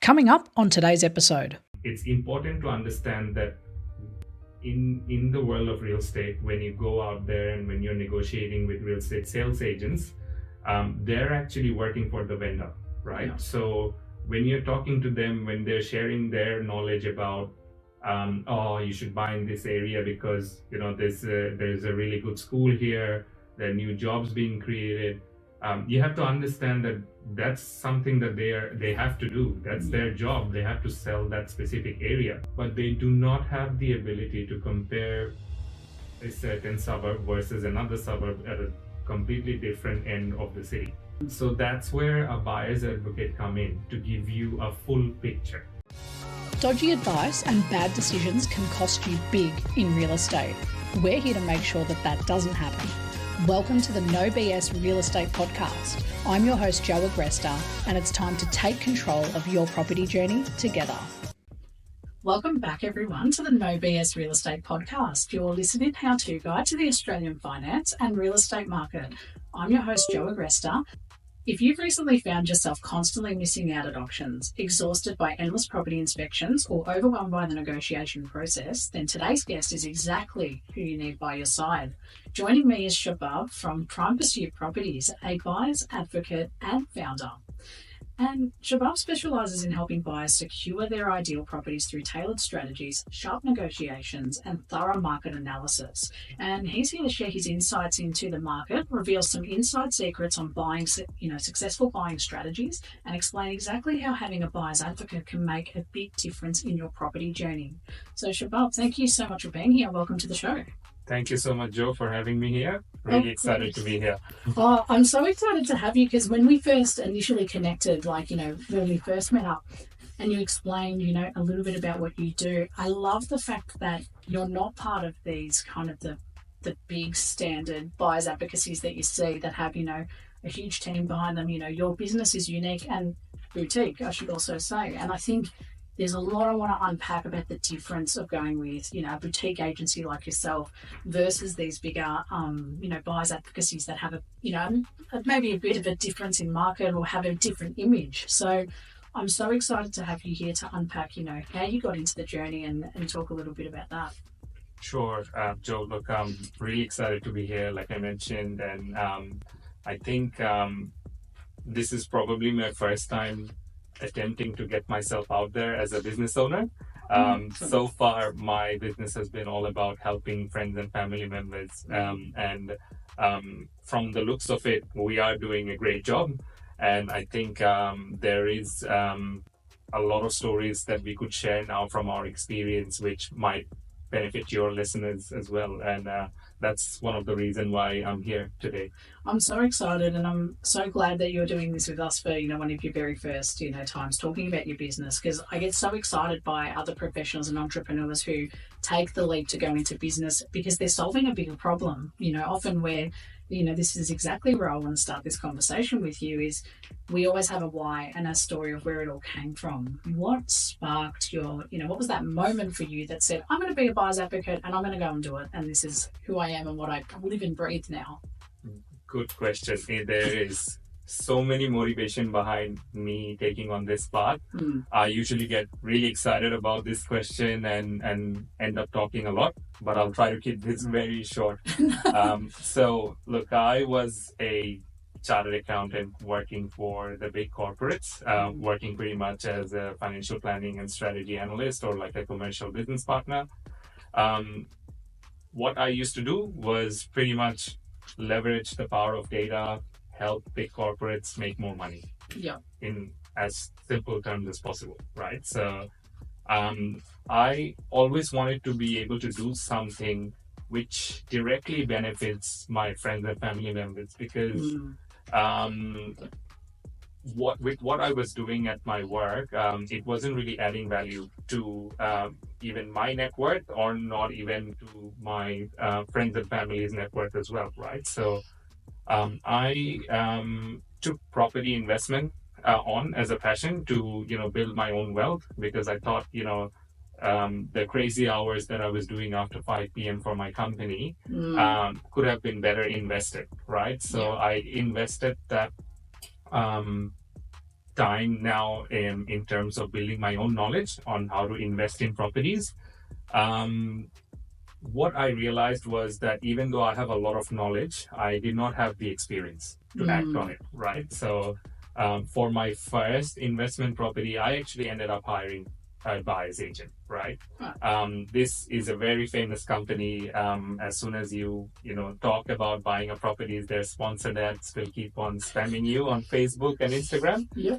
Coming up on today's episode. It's important to understand that in the world of real estate, when you go out there and when you're negotiating with real estate sales agents, they're actually working for the vendor, right? Yeah. So when you're talking to them, when they're sharing their knowledge about, you should buy in this area because there's a really good school here, there are new jobs being created. You have to understand that that's something that they have to do. That's their job. They have to sell that specific area, but they do not have the ability to compare a certain suburb versus another suburb at a completely different end of the city. So that's where a buyer's advocate come in to give you a full picture. Dodgy advice and bad decisions can cost you big in real estate. We're here to make sure that doesn't happen. Welcome to the No BS Real Estate Podcast. I'm your host, Jo Agresta, and it's time to take control of your property journey together. Welcome back, everyone, to the No BS Real Estate Podcast, your listening how-to guide to the Australian finance and real estate market. I'm your host, Jo Agresta. If you've recently found yourself constantly missing out at auctions, exhausted by endless property inspections, or overwhelmed by the negotiation process, then today's guest is exactly who you need by your side. Joining me is Shabab from Prime Pursuit Properties, a buyer's advocate and founder. And Shabab specialises in helping buyers secure their ideal properties through tailored strategies, sharp negotiations, and thorough market analysis. And he's here to share his insights into the market, reveal some inside secrets on buying, successful buying strategies, and explain exactly how having a buyer's advocate can make a big difference in your property journey. So Shabab, thank you so much for being here. Welcome to the show. Thank you so much, Jo, for having me here. Really excited to be here. Oh, I'm so excited to have you because when we first initially connected, when we first met up and you explained, a little bit about what you do, I love the fact that you're not part of these kind of the big standard buyers advocacies that you see that have, a huge team behind them. Your business is unique and boutique, I should also say. And I think there's a lot I want to unpack about the difference of going with, a boutique agency like yourself versus these bigger, buyers advocacies that have maybe a bit of a difference in market or have a different image. So I'm so excited to have you here to unpack, how you got into the journey and talk a little bit about that. Sure, Jo, look, I'm really excited to be here, like I mentioned, and I think this is probably my first time attempting to get myself out there as a business owner. So far, my business has been all about helping friends and family members. And from the looks of it, we are doing a great job. And I think there is a lot of stories that we could share now from our experience, which might benefit your listeners as well. And that's one of the reasons why I'm here today. I'm so excited, and I'm so glad that you're doing this with us for, one of your very first, times talking about your business, because I get so excited by other professionals and entrepreneurs who take the leap to go into business because they're solving a bigger problem. Often where, this is exactly where I want to start this conversation with you is we always have a why and a story of where it all came from. What sparked your, what was that moment for you that said, I'm going to be a buyer's advocate and I'm going to go and do it. And this is who I am and what I live and breathe now. Good question. There is so many motivation behind me taking on this path. I usually get really excited about this question and end up talking a lot, but I'll try to keep this very short. So look, I was a chartered accountant working for the big corporates, working pretty much as a financial planning and strategy analyst or like a commercial business partner. What I used to do was pretty much leverage the power of data, help big corporates make more money. Yeah. In as simple terms as possible, right? So I always wanted to be able to do something which directly benefits my friends and family members because what I was doing at my work, it wasn't really adding value to even my net worth or not even to my friends and family's net worth as well, right? So I took property investment on as a passion to, build my own wealth because I thought, the crazy hours that I was doing after 5 p.m. for my company could have been better invested, right? So I invested that time now in terms of building my own knowledge on how to invest in properties. What I realized was that even though I have a lot of knowledge, I did not have the experience to act on it, right? So for my first investment property, I actually ended up hiring a buyer's agent, right? This is a very famous company. As soon as you talk about buying a property, their sponsored ads will keep on spamming you on Facebook and Instagram. Yeah.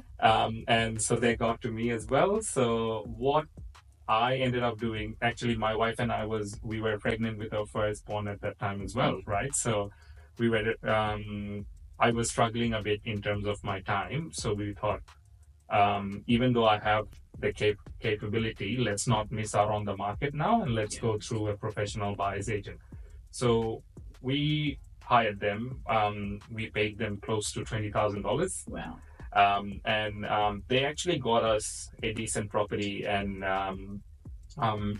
And so they got to me as well. So what I ended up doing, actually, my wife and we were pregnant with our firstborn at that time as well, right? So I was struggling a bit in terms of my time. So we thought, even though I have the capability, let's not miss out on the market now, and let's go through a professional buyer's agent. So we hired them. We paid them close to $20,000. Wow. And they actually got us a decent property, and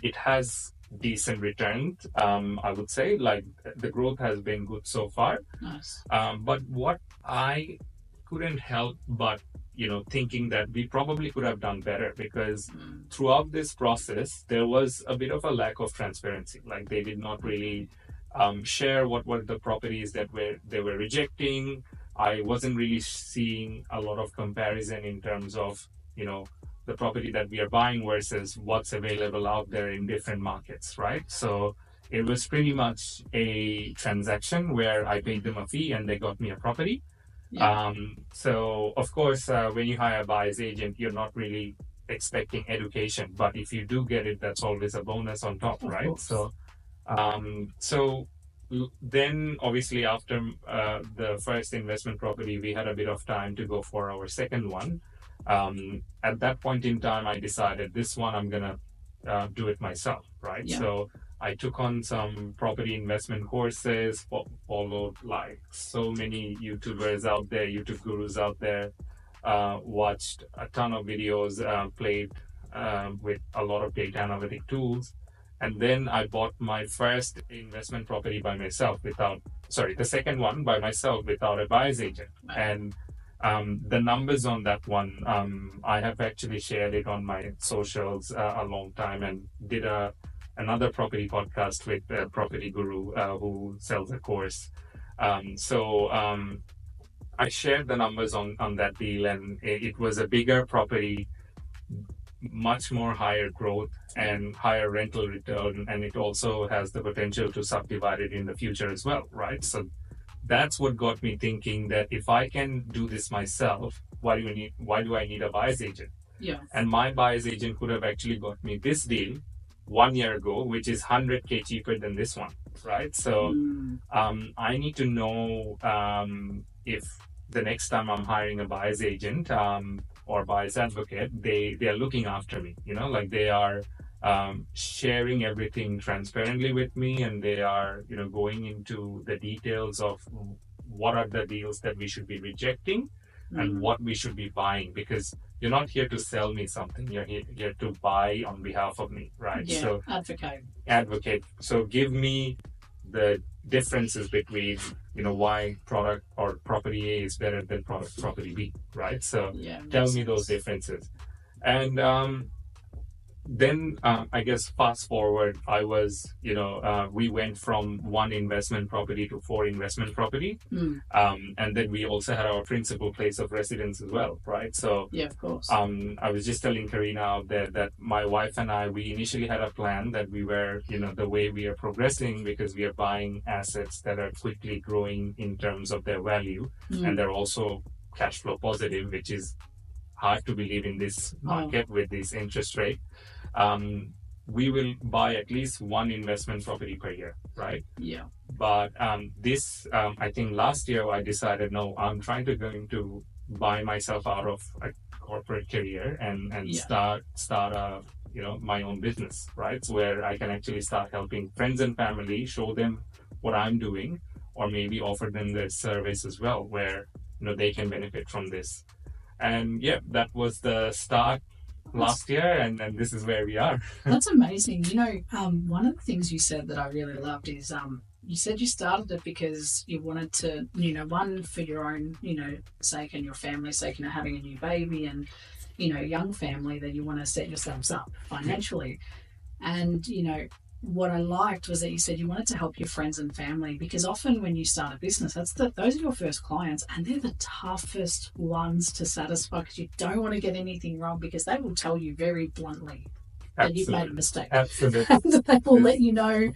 it has decent returns. I would say, like, the growth has been good so far. Nice. But what I couldn't help but thinking that we probably could have done better, because throughout this process there was a bit of a lack of transparency. Like, they did not really share what were the properties that they were rejecting. I wasn't really seeing a lot of comparison in terms of the property that we are buying versus what's available out there in different markets, right? So it was pretty much a transaction where I paid them a fee and they got me a property. Yeah. So of course, when you hire a buyer's agent, you're not really expecting education, but if you do get it, that's always a bonus on top, Of right? course. So then obviously after the first investment property, we had a bit of time to go for our second one. At that point in time, I decided this one I'm gonna do it myself, right? Yeah. So I took on some property investment courses, followed like so many YouTubers out there, YouTube gurus out there, watched a ton of videos, played with a lot of data analytic tools. And then I bought my first investment property by myself the second one by myself without a buyer's agent. And the numbers on that one, I have actually shared it on my socials a long time, and did another property podcast with a property guru who sells a course. So I shared the numbers on that deal, and it was a bigger property, much more higher growth and higher rental return, and it also has the potential to subdivide it in the future as well, right? So that's what got me thinking that if I can do this myself, why do I need a buyer's agent? Yeah. And my buyer's agent could have actually got me this deal 1 year ago, which is 100K cheaper than this one, right? So I need to know if the next time I'm hiring a buyer's agent or buyer's advocate, they are looking after me, like they are sharing everything transparently with me, and they are going into the details of what are the deals that we should be rejecting and what we should be buying, because you're not here to sell me something, you're here to buy on behalf of me, right? Yeah. So advocate. So give me the differences between why product or property A is better than property B, right? So tell me those differences. And then I guess fast forward, we went from 1 investment property to 4 investment property. And then we also had our principal place of residence as well, right? So yeah, of course. I was just telling Karina out there that my wife and I, we initially had a plan that we were, the way we are progressing, because we are buying assets that are quickly growing in terms of their value, and they're also cash flow positive, which is hard to believe in this market with this interest rate. We will buy at least 1 investment property per year, right? Yeah. But I think last year I decided, no, I'm going to buy myself out of a corporate career and start my own business, right? So where I can actually start helping friends and family, show them what I'm doing, or maybe offer them the service as well, where they can benefit from this. And that was the start last year, and this is where we are. That's amazing. One of the things you said that I really loved is you said you started it because you wanted to, one, for your own, sake and your family's sake, having a new baby and, young family, that you want to set yourselves up financially. And, what I liked was that you said you wanted to help your friends and family, because often when you start a business, those are your first clients, and they're the toughest ones to satisfy, because you don't want to get anything wrong, because they will tell you very bluntly that you've made a mistake. Absolutely. And they will let you know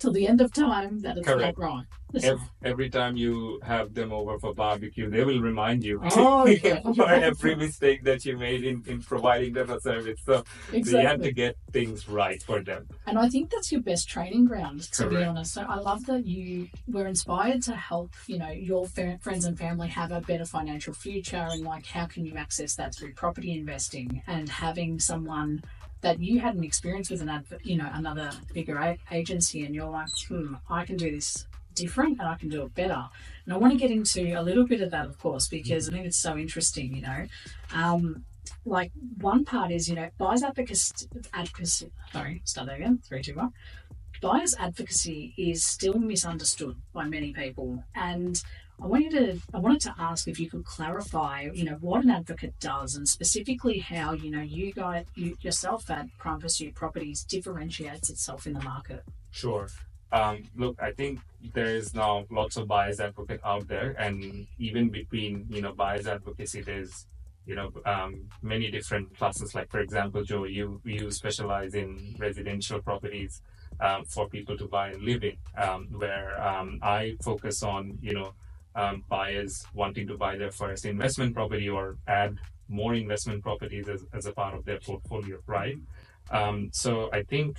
till the end of time that it's Correct. not right. Every time you have them over for barbecue, they will remind you yeah. for every mistake that you made in providing them a service. So, Exactly. So you have to get things right for them. And I think that's your best training ground, to Correct. be honest. So I love that you were inspired to help, your friends and family have a better financial future, and like, how can you access that through property investing, and having someone that you had an experience with another bigger agency, and you're like, I can do this different and I can do it better. And I want to get into a little bit of that, of course, because I think it's so interesting, like, one part is, buyer's advocacy. Sorry, start that again. 3, 2, 1. Buyer's advocacy is still misunderstood by many people, and I wanted to ask if you could clarify, what an advocate does, and specifically how, you yourself at Prime Pursuit Properties differentiates itself in the market. Sure. Look, I think there is now lots of buyer's advocate out there, and even between, buyer's advocacy, there's, many different classes. Like, for example, Joe, you specialize in residential properties for people to buy and live in, where I focus on, buyers wanting to buy their first investment property or add more investment properties as a part of their portfolio, right? So I think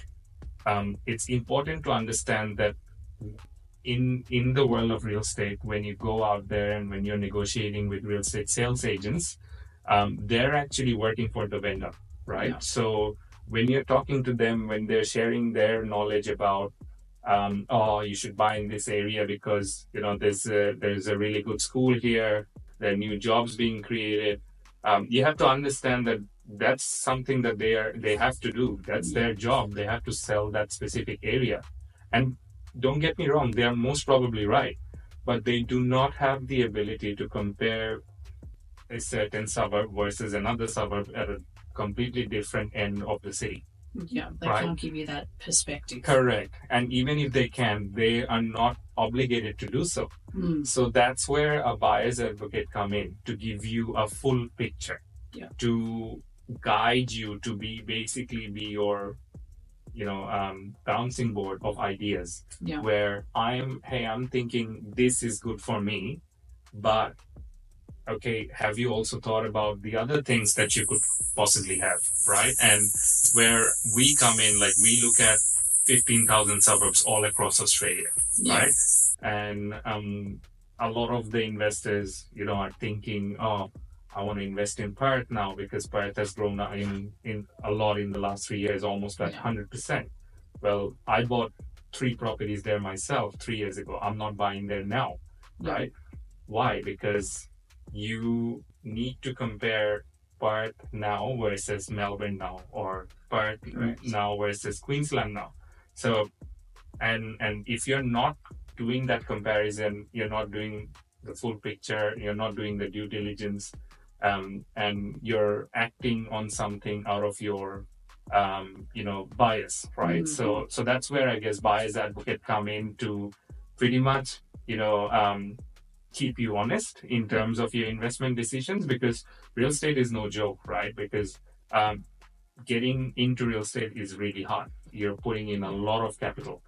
it's important to understand that in the world of real estate, when you go out there and when you're negotiating with real estate sales agents, they're actually working for the vendor, right? Yeah. So when you're talking to them, when they're sharing their knowledge about, you should buy in this area because there's a really good school here, there are new jobs being created. You have to understand that that's something that they have to do. That's their job. They have to sell that specific area. And don't get me wrong, they are most probably right, but they do not have the ability to compare a certain suburb versus another suburb at a completely different end of the city. Yeah, they can't give you that perspective. Correct. And even if they can, they are not obligated to do so. So that's where a buyer's advocate come in, to give you a full picture, to guide you, to be your bouncing board of ideas, where I'm thinking this is good for me, but okay, have you also thought about the other things that you could possibly have, right? And where we come in, like, we look at 15,000 suburbs all across Australia, right? And a lot of the investors, are thinking, I want to invest in Perth now because Perth has grown in a lot in the last 3 years, almost like 100%. Well, I bought 3 properties there myself 3 years ago. I'm not buying there now, right? Why? Because you need to compare Perth now versus Melbourne now, or Perth now versus Queensland now. So, and if you're not doing that comparison, you're not doing the full picture, you're not doing the due diligence, and you're acting on something out of your bias, right? So that's where I guess buyer's advocate come in to pretty much keep you honest in terms of your investment decisions, because real estate is no joke, right? Because getting into real estate is really hard. You're putting in a lot of capital.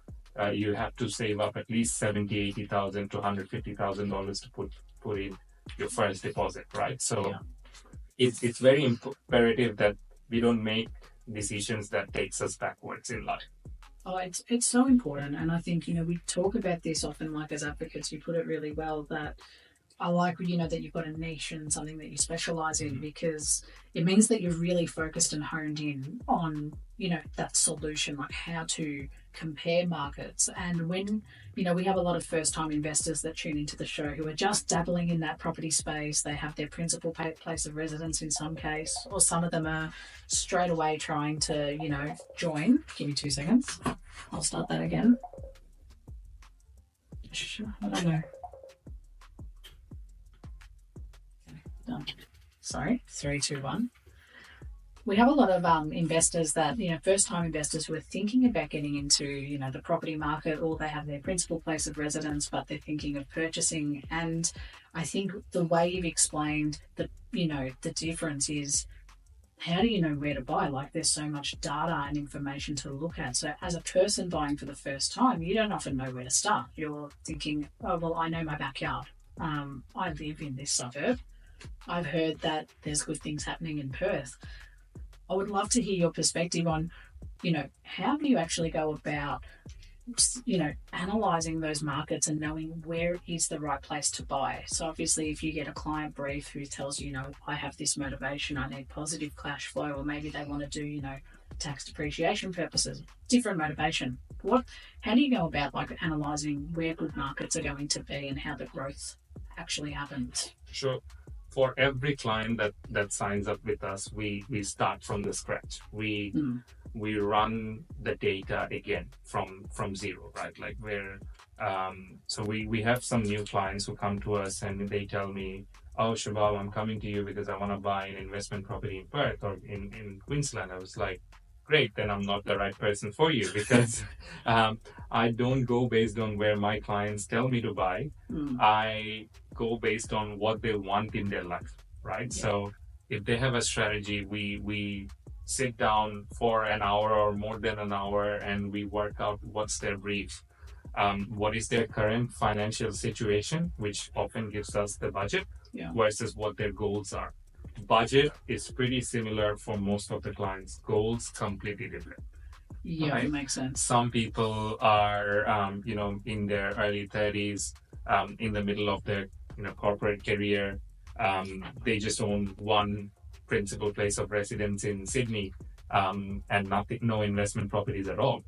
You have to save up at least $70,000, $80,000 to $150,000 to put in your first deposit, right? So it's very imperative that we don't make decisions that takes us backwards in life. Oh, it's so important. And I think, we talk about this often, like, as advocates, you put it really well, that I like, that you've got a niche and something that you specialize in, because it means that you're really focused and honed in on, that solution, like how to compare markets. And when, we have a lot of first-time investors that tune into the show who are just dabbling in that property space. They have their principal place of residence in some case, or some of them are straight away trying to, join. Give me 2 seconds. I'll start that again. I don't know. Done. Sorry, 3, 2, 1. We have a lot of investors that, first-time investors who are thinking about getting into, the property market, or they have their principal place of residence, but they're thinking of purchasing. And I think the way you've explained the difference is, how do you know where to buy? Like, there's so much data and information to look at. So as a person buying for the first time, you don't often know where to start. You're thinking, oh, well, I know my backyard. I live in this suburb. I've heard that there's good things happening in Perth. I would love to hear your perspective on, how do you actually go about, analysing those markets and knowing where is the right place to buy. So obviously, if you get a client brief who tells you, I have this motivation, I need positive cash flow, or maybe they want to do, tax depreciation purposes, different motivation. How do you go about analysing where good markets are going to be and how the growth actually happens? Sure. For every client that signs up with us, we start from the scratch. We run the data again from zero, right? Like so we have some new clients who come to us and they tell me, oh, Shabab, I'm coming to you because I want to buy an investment property in Perth or in Queensland. I was like, great, then I'm not the right person for you, because I don't go based on where my clients tell me to buy. I go based on what they want in their life, right? Yeah. So if they have a strategy, we sit down for an hour or more than an hour and we work out what's their brief, what is their current financial situation, which often gives us the budget, versus what their goals are. Budget is pretty similar for most of the clients. Goals completely different. Yeah, right? It makes sense. Some people are, in their early 30s, in the middle of their, corporate career. They just own one principal place of residence in Sydney, and no investment properties at all.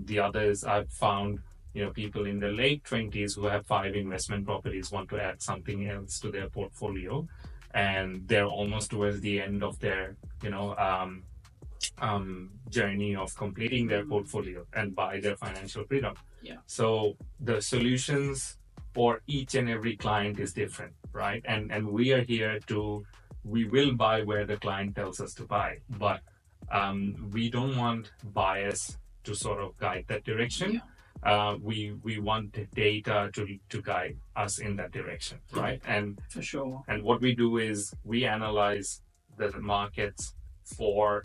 The others I've found, people in their late 20s who have 5 investment properties want to add something else to their portfolio. And they're almost towards the end of their, journey of completing their portfolio and buy their financial freedom. Yeah. So the solutions for each and every client is different, right? And we are here we will buy where the client tells us to buy, but we don't want bias to sort of guide that direction. Yeah. We want the data to guide us in that direction, right? And for sure. And what we do is we analyze the markets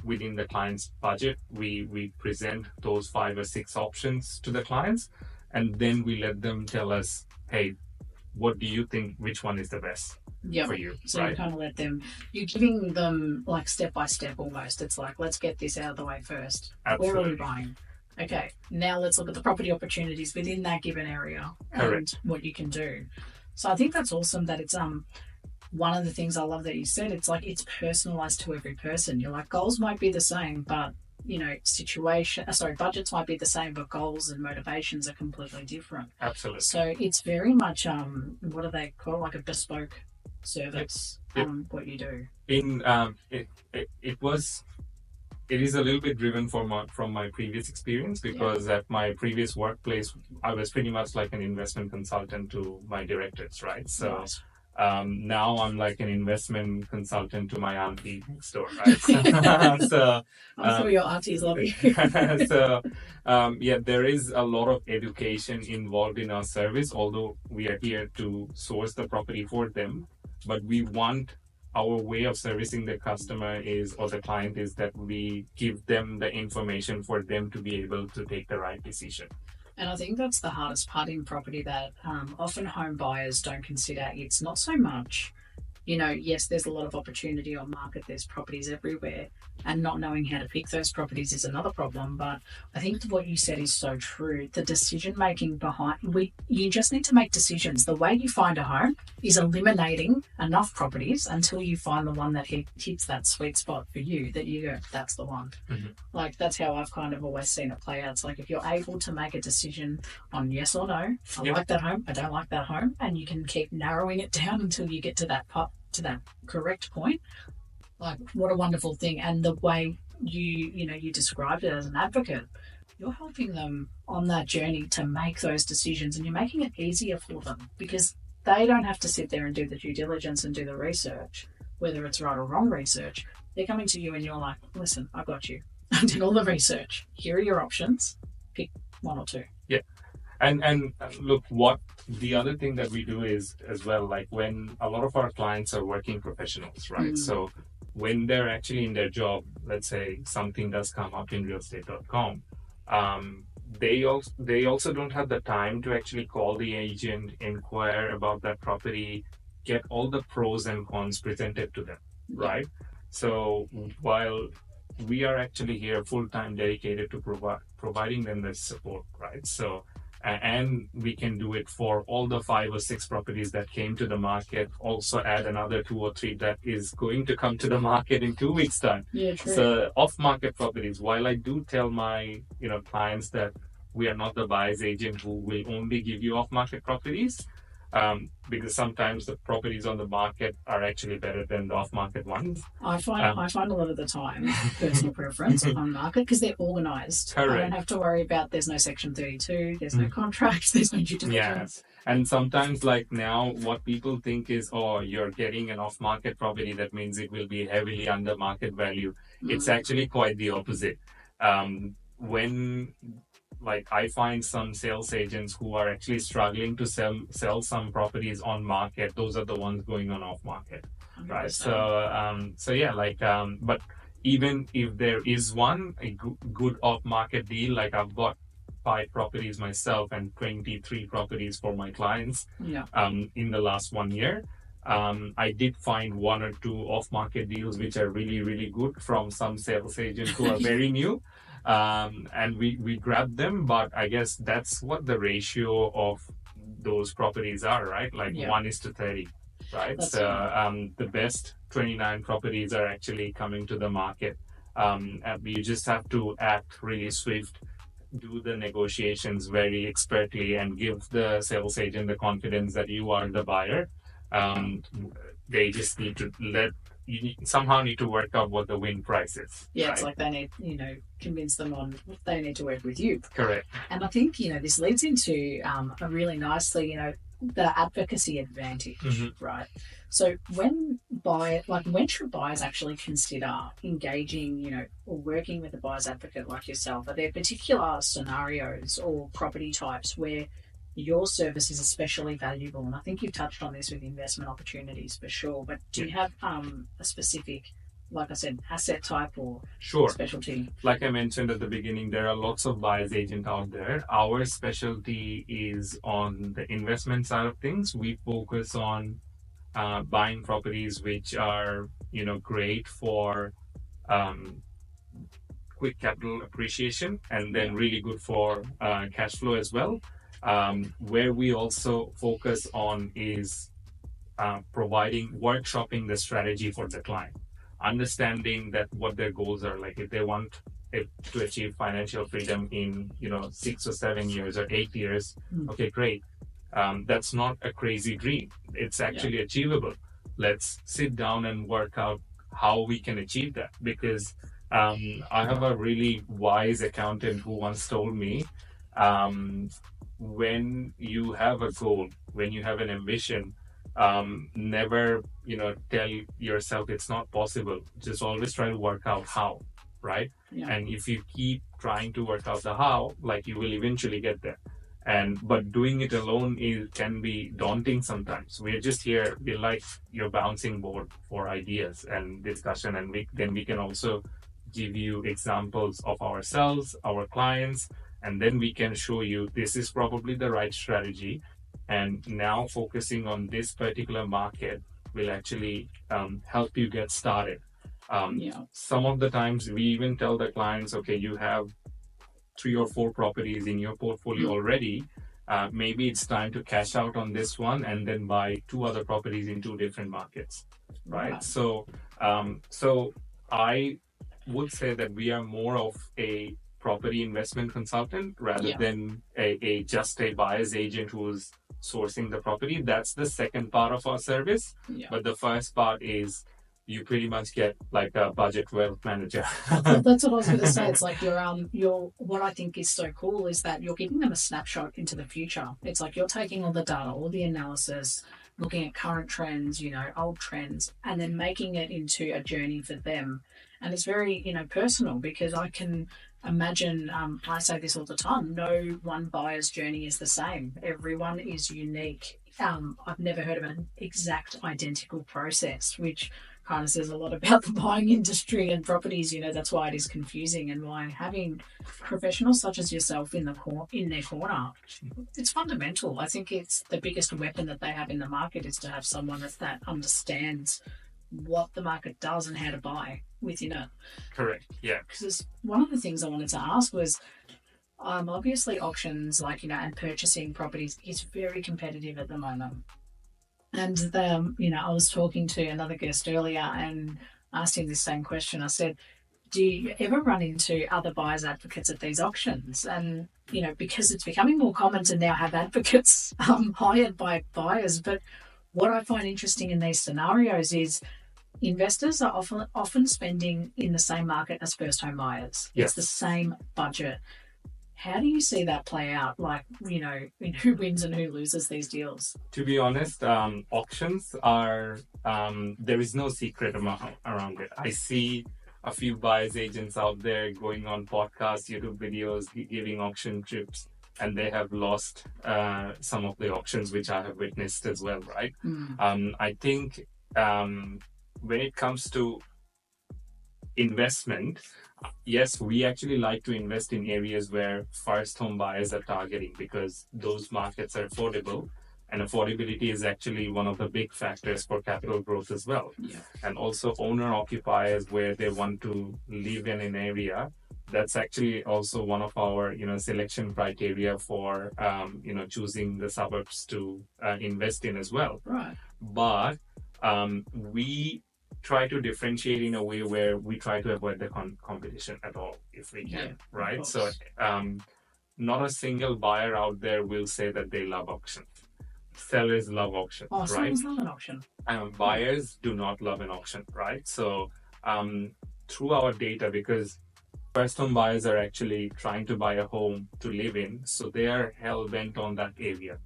within the client's budget. We present those 5 or 6 options to the clients, and then we let them tell us, hey, what do you think? Which one is the best for you? So right? You kind of you're giving them like step by step almost. It's like, let's get this out of the way first. Absolutely. Where are we buying? Okay, now let's look at the property opportunities within that given area. Correct. And what you can do. So I think that's awesome that it's one of the things I love that you said, it's like it's personalized to every person. You're like, goals might be the same, but budgets might be the same, but goals and motivations are completely different. Absolutely. So it's very much what do they call it? Like a bespoke service. What you do. It is a little bit driven from my previous experience, because at my previous workplace, I was pretty much like an investment consultant to my directors, right? So Nice. Now I'm like an investment consultant to my auntie next door, right? So I'm sure your aunties love you. So there is a lot of education involved in our service, although we are here to source the property for them, but we want our way of servicing the customer or the client is that we give them the information for them to be able to take the right decision. And I think that's the hardest part in property that often home buyers don't consider. It's not so much, yes, there's a lot of opportunity on market. There's properties everywhere, and not knowing how to pick those properties is another problem. But I think what you said is so true. The decision making you just need to make decisions. The way you find a home is eliminating enough properties until you find the one that hits that sweet spot for you, that you go, that's the one. Mm-hmm. Like, that's how I've kind of always seen it play out. It's like, if you're able to make a decision on yes or no, I like that home, I don't like that home, and you can keep narrowing it down until you get to that correct point. Like, what a wonderful thing. And the way you described it as an advocate, You're helping them on that journey to make those decisions, and you're making it easier for them because they don't have to sit there and do the due diligence and do the research, whether it's right or wrong research. They're coming to you and you're like, listen, I got you. I did all the research. Here are your options. Pick one or two. Yeah. And look, what the other thing that we do is as well, like when a lot of our clients are working professionals, right? So when they're actually in their job, let's say something does come up in realestate.com, they also don't have the time to actually call the agent, inquire about that property, get all the pros and cons presented to them, right? So while we are actually here full time dedicated to providing them this support, right? So and we can do it for all the 5 or 6 properties that came to the market. Also add another 2 or 3 that is going to come to the market in 2 weeks time. Yeah, true. So off-market properties, while I do tell my clients that we are not the buyer's agent who will only give you off-market properties, because sometimes the properties on the market are actually better than the off-market ones. I find a lot of the time personal preference on market because they're organised. Correct. I don't have to worry about there's no Section 32, there's no contracts, there's no due diligence. Yeah. And sometimes like now what people think is, oh, you're getting an off-market property, that means it will be heavily under market value. It's actually quite the opposite. When like I find some sales agents who are actually struggling to sell some properties on market, those are the ones going on off market, right? So yeah, like but even if there is a good off market deal, like I've got 5 properties myself and 23 properties for my clients in the last 1 year. I did find 1 or 2 off market deals which are really, really good from some sales agents who are very new. And we grabbed them, but I guess that's what the ratio of those properties are, right? Like 1:30, right? That's the best 29 properties are actually coming to the market. And you just have to act really swift, do the negotiations very expertly, and give the sales agent the confidence that you are the buyer. They just need to somehow need to work out what the win price is. Yeah, right? It's like they need, convince them on they need to work with you. Correct. And I think, this leads into a really nicely, the advocacy advantage, right? So when should buyers actually consider engaging, or working with a buyer's advocate like yourself? Are there particular scenarios or property types where your service is especially valuable? And I think you've touched on this with investment opportunities for sure, but do you have a specific, like I said, asset type or specialty? Like I mentioned at the beginning, there are lots of buyer's agents out there. Our specialty is on the investment side of things. We focus on buying properties which are, great for quick capital appreciation and then really good for cash flow as well. Where we also focus on is workshopping the strategy for the client, understanding that what their goals are. Like if they want to achieve financial freedom in 6 or 7 years or 8 years, okay, great. That's not a crazy dream. It's actually achievable. Let's sit down and work out how we can achieve that. Because I have a really wise accountant who once told me, when you have a goal, when you have an ambition, never tell yourself it's not possible. Just always try to work out how, right? And if you keep trying to work out the how, like you will eventually get there. But doing it alone can be daunting sometimes. We're just here, we're like your bouncing board for ideas and discussion, and then we can also give you examples of ourselves, our clients, and then we can show you this is probably the right strategy. And now focusing on this particular market will actually help you get started. Some of the times we even tell the clients, okay, you have 3 or 4 properties in your portfolio already. Maybe it's time to cash out on this one and then buy 2 other properties in 2 different markets, right? Wow. So I would say that we are more of a property investment consultant rather than just a buyer's agent who's sourcing the property. That's the second part of our service. But the first part is you pretty much get like a budget wealth manager. That's what I was going to say. It's like you're what I think is so cool is that you're giving them a snapshot into the future. It's like you're taking all the data, all the analysis, looking at current trends, old trends, and then making it into a journey for them. And it's very, personal, because I can imagine, I say this all the time, no one buyer's journey is the same. Everyone is unique. I've never heard of an exact identical process, which kind of says a lot about the buying industry and properties. That's why it is confusing, and why having professionals such as yourself in their corner, it's fundamental. I think it's the biggest weapon that they have in the market, is to have someone that understands what the market does and how to buy within it. Correct. Yeah. Because one of the things I wanted to ask was, obviously auctions, and purchasing properties is very competitive at the moment. And I was talking to another guest earlier and asked him this same question. I said, do you ever run into other buyers advocates at these auctions? And, because it's becoming more common to now have advocates hired by buyers. But what I find interesting in these scenarios is investors are often spending in the same market as first home buyers. Yes. It's the same budget. How do you see that play out? In who wins and who loses these deals? To be honest, auctions are, there is no secret around it. I see a few buyers agents out there going on podcasts, YouTube videos, giving auction trips, and they have lost some of the auctions, which I have witnessed as well, right? I think when it comes to investment, yes, we actually like to invest in areas where first home buyers are targeting, because those markets are affordable, and affordability is actually one of the big factors for capital growth as well. Yeah. And also owner occupiers, where they want to live in an area. That's actually also one of our, selection criteria for, choosing the suburbs to invest in as well. Right. But we try to differentiate in a way where we try to avoid the competition at all, if we can, right? So not a single buyer out there will say that they love auctions. Sellers love auctions, right? Sellers love an auction. Buyers do not love an auction, right? So through our data, because first home buyers are actually trying to buy a home to live in, so they are hell-bent on that area,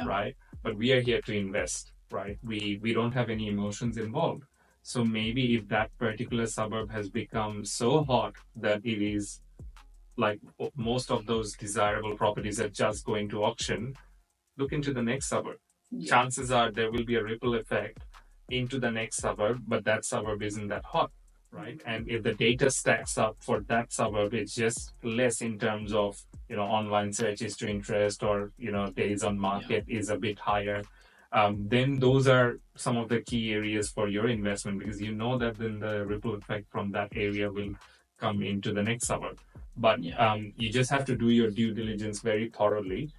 right? But we are here to invest, right? We don't have any emotions involved. So maybe if that particular suburb has become so hot that it is like most of those desirable properties are just going to auction, look into the next suburb. Chances are there will be a ripple effect into the next suburb, but that suburb isn't that hot, right? And if the data stacks up for that suburb, it's just less in terms of, online search history interest, or, days on market is a bit higher. Then those are some of the key areas for your investment, because that then the ripple effect from that area will come into the next suburb. But you just have to do your due diligence very thoroughly.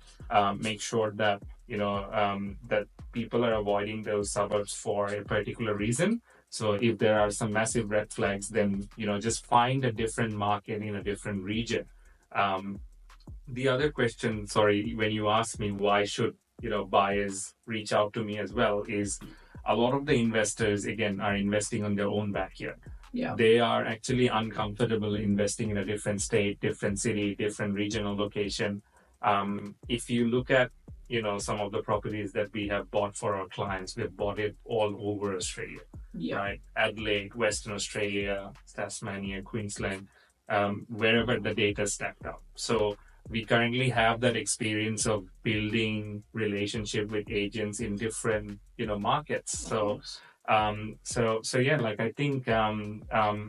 Make sure that that people are avoiding those suburbs for a particular reason. So if there are some massive red flags, then just find a different market in a different region. The other question, when you asked me why should buyers reach out to me as well, is a lot of the investors, again, are investing on their own backyard. They are actually uncomfortable investing in a different state, different city, different regional location. If you look at some of the properties that we have bought for our clients, we've bought it all over Australia, right? Adelaide, Western Australia, Tasmania, Queensland, wherever the data stacked up. So we currently have that experience of building relationship with agents in different, markets. So I think,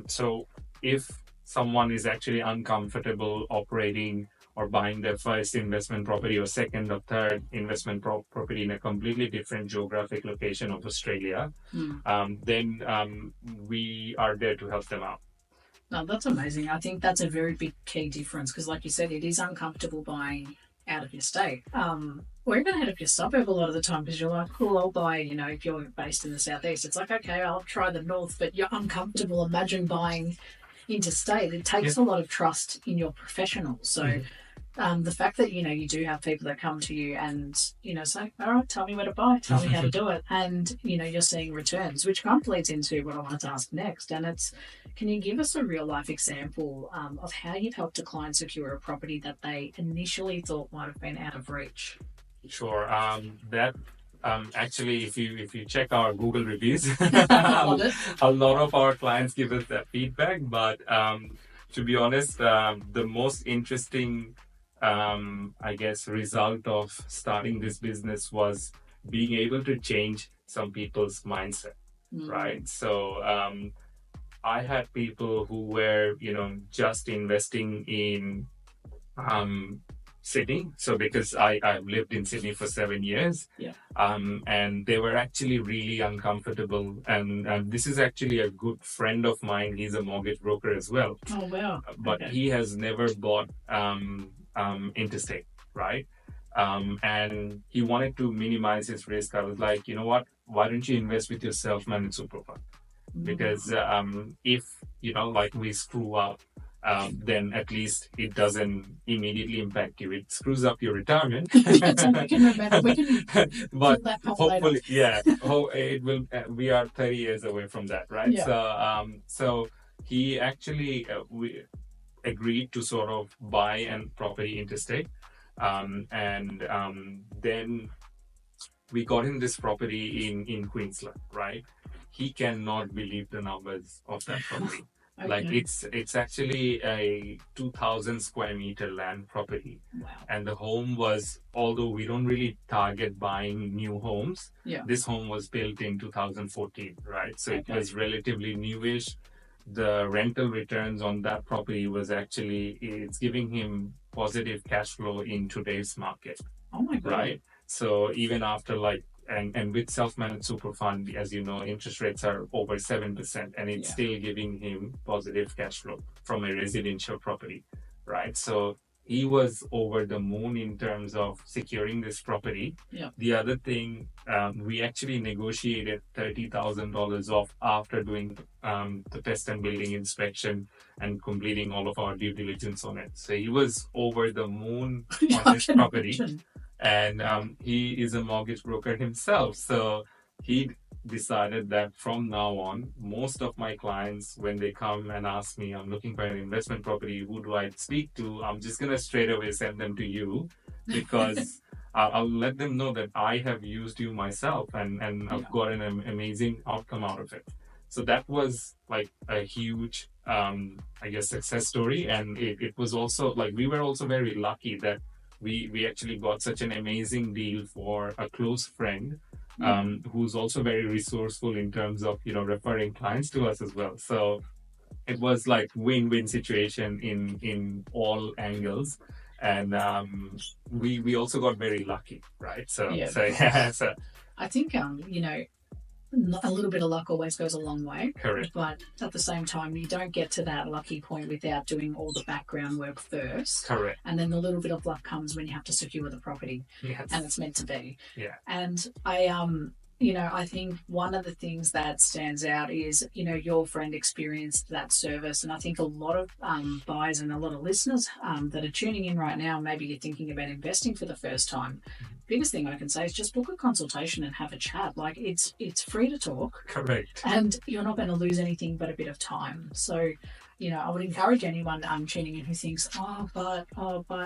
so if someone is actually uncomfortable operating or buying their first investment property or second or third investment property in a completely different geographic location of Australia, then we are there to help them out. No, that's amazing. I think that's a very big key difference, because like you said, it is uncomfortable buying out of your state, or even out of your suburb a lot of the time, because you're like, cool, I'll buy, if you're based in the southeast, it's like, okay, I'll try the north, but you're uncomfortable. Imagine buying interstate. It takes a lot of trust in your professionals. So the fact that, you do have people that come to you and, say, all right, tell me where to buy, tell me how to do it. And, you're seeing returns, which kind of leads into what I wanted to ask next. And can you give us a real life example of how you've helped a client secure a property that they initially thought might have been out of reach? Sure. Actually, if you check our Google reviews, Love it. a lot of our clients give us that feedback. But to be honest, the most interesting, I guess, result of starting this business was being able to change some people's mindset, right? So I had people who were, just investing in Sydney. So because I've lived in Sydney for 7 years, and they were actually really uncomfortable. And this is actually a good friend of mine. He's a mortgage broker as well. Oh, wow. But he has never bought interstate, right? And he wanted to minimize his risk. I was like, you know what? Why don't you invest with your self-managed super fund? Because if, like we screw up, then at least it doesn't immediately impact you. It screws up your retirement. We can remember. We can but that hopefully, later. it will. We are 30 years away from that, right? Yeah. So he actually we agreed to sort of buy an property interstate, and then we got him this property in Queensland, right? He cannot believe the numbers of that property. Okay. Like it's actually a 2,000 square meter land property. Wow. And the home was, although we don't really target buying new homes, this home was built in 2014, right? So it was relatively newish. The rental returns on that property was actually, it's giving him positive cash flow in today's market. Oh my God. Right? So even after and with self-managed super fund, as you know, interest rates are over 7%, and it's still giving him positive cash flow from a residential property, right? So he was over the moon in terms of securing this property. The other thing, we actually negotiated $30,000 off after doing the test and building inspection and completing all of our due diligence on it. So he was over the moon on this property. Imagine. And he is a mortgage broker himself. So he decided that from now on, most of my clients, when they come and ask me, I'm looking for an investment property, who do I speak to? I'm just going to straight away send them to you, because I'll let them know that I have used you myself and I've got an amazing outcome out of it. So that was like a huge, I guess, success story. And it was also like, we were also very lucky that we actually got such an amazing deal for a close friend, who's also very resourceful in terms of, referring clients to us as well. So it was like win-win situation in all angles. And we also got very lucky, right? So I think, a little bit of luck always goes a long way. Correct. But at the same time, you don't get to that lucky point without doing all the background work first. Correct. And then the little bit of luck comes when you have to secure the property. Yes. And it's meant to be. Yeah. And I think one of the things that stands out is, your friend experienced that service. And I think a lot of buyers and a lot of listeners that are tuning in right now, maybe you're thinking about investing for the first time. Biggest thing I can say is just book a consultation and have a chat. Like it's free to talk. Correct. And you're not going to lose anything but a bit of time. So, I would encourage anyone tuning in who thinks, but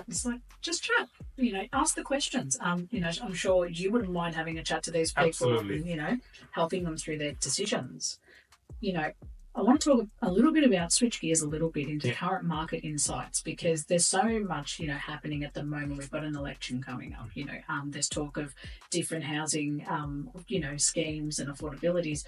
it's like, just chat, ask the questions. I'm sure you wouldn't mind having a chat to these people. Absolutely. And, helping them through their decisions. I want to talk a little bit about, switch gears a little bit into current market insights, because there's so much, happening at the moment. We've got an election coming up, there's talk of different housing, schemes and affordabilities.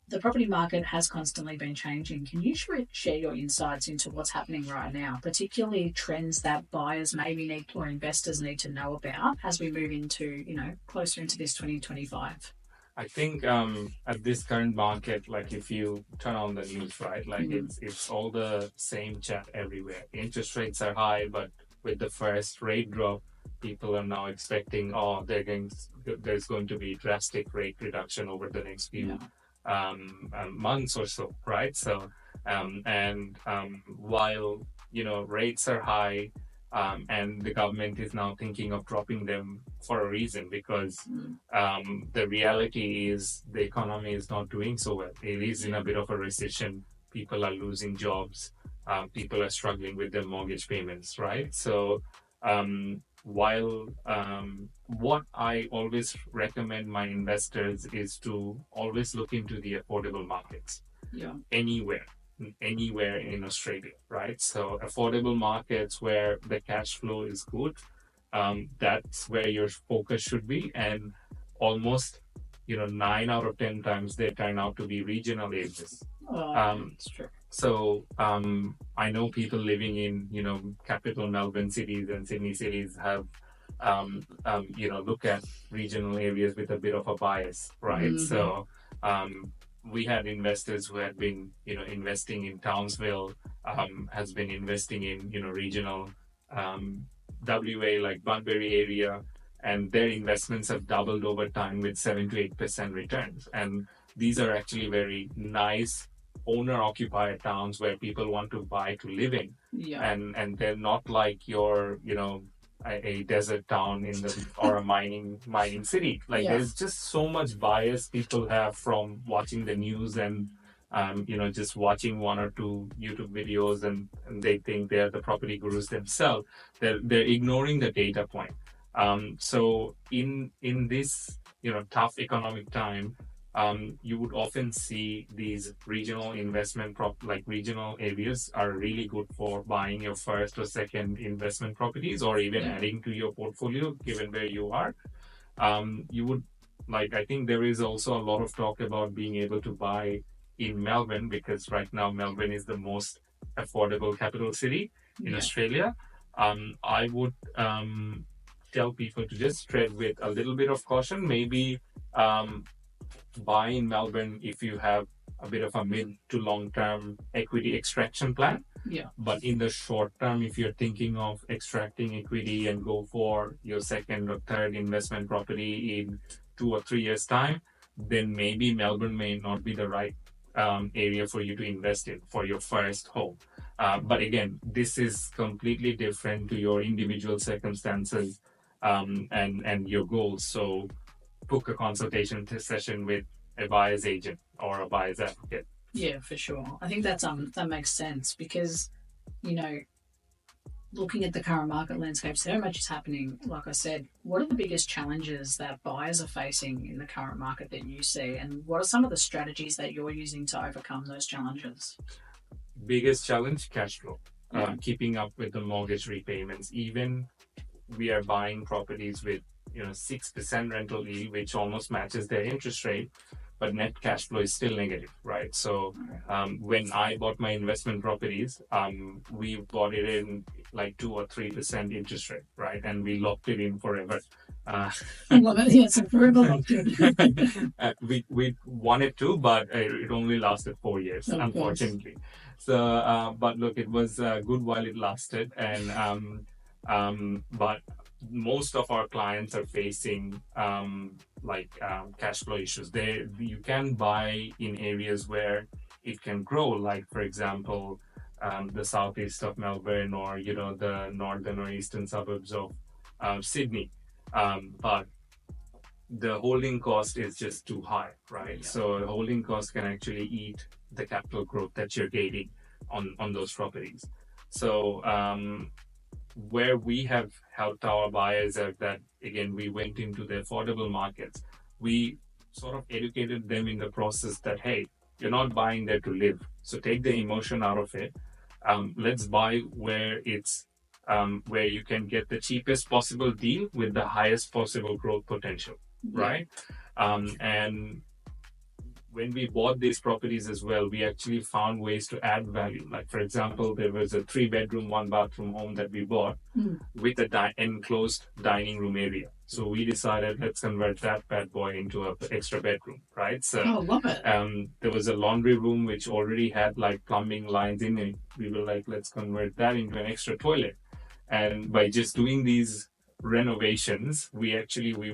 The property market has constantly been changing. Can you share your insights into what's happening right now, particularly trends that buyers maybe need or investors need to know about as we move into, closer into this 2025? I think at this current market, like if you turn on the news, right, like it's all the same chat everywhere. Interest rates are high, but with the first rate drop, people are now expecting, there's going to be drastic rate reduction over the next few months or so, right? So, while, rates are high, and the government is now thinking of dropping them for a reason, because the reality is the economy is not doing so well. It is in a bit of a recession. People are losing jobs. People are struggling with their mortgage payments, right? So while what I always recommend my investors is to always look into the affordable markets. Yeah. Anywhere in Australia, right? So affordable markets where the cash flow is good, that's where your focus should be. And almost, 9 out of 10 times they turn out to be regional areas. That's true. So I know people living in, capital Melbourne cities and Sydney cities have, look at regional areas with a bit of a bias, right? So we had investors who had been, investing in Townsville, has been investing in, regional WA, like Bunbury area, and their investments have doubled over time with 7 to 8% returns. And these are actually very nice owner-occupied towns where people want to buy to live in. Yeah. And they're not like your, a desert town or a mining city. Like there's just so much bias people have from watching the news and just watching one or two YouTube videos, and they think they're the property gurus themselves. They're ignoring the data point. So in this tough economic time, you would often see these regional like regional areas are really good for buying your first or second investment properties, or even adding to your portfolio given where you are. You would, like, I think there is also a lot of talk about being able to buy in Melbourne, because right now Melbourne is the most affordable capital city in Australia. I would tell people to just tread with a little bit of caution. Maybe buy in Melbourne if you have a bit of a mid to long term equity extraction plan. Yeah. But in the short term, if you're thinking of extracting equity and go for your second or third investment property in 2 or 3 years' time, then maybe Melbourne may not be the right area for you to invest in for your first home. But again, this is completely different to your individual circumstances and your goals. So book a consultation session with a buyer's agent or a buyer's advocate. Yeah, for sure. I think that makes sense, because, looking at the current market landscape, so much is happening. Like I said, what are the biggest challenges that buyers are facing in the current market that you see, and what are some of the strategies that you're using to overcome those challenges? Biggest challenge, cash flow. Keeping up with the mortgage repayments. Even we are buying properties with 6% rental yield, which almost matches their interest rate, but net cash flow is still negative, right? So when I bought my investment properties, we bought it in like 2 or 3% interest rate, right? And we locked it in forever. Yes, forever locked in. We wanted to, but it only lasted 4 years, unfortunately. So, but look, it was good while it lasted, and but most of our clients are facing cash flow issues. You can buy in areas where it can grow, like for example, the southeast of Melbourne, or the northern or eastern suburbs of Sydney, but the holding cost is just too high, right? Yeah. So the holding cost can actually eat the capital growth that you're getting on those properties. So where we have helped our buyers is that, again, we went into the affordable markets. We sort of educated them in the process that, hey, you're not buying there to live. So take the emotion out of it. Let's buy where it's where you can get the cheapest possible deal with the highest possible growth potential, right? And when we bought these properties as well, we actually found ways to add value. Like, for example, there was a 3-bedroom, 1-bathroom home that we bought with an enclosed dining room area. So we decided, let's convert that bad boy into an extra bedroom, right? So love it. There was a laundry room which already had like plumbing lines in it. We were like, let's convert that into an extra toilet. And by just doing these renovations, we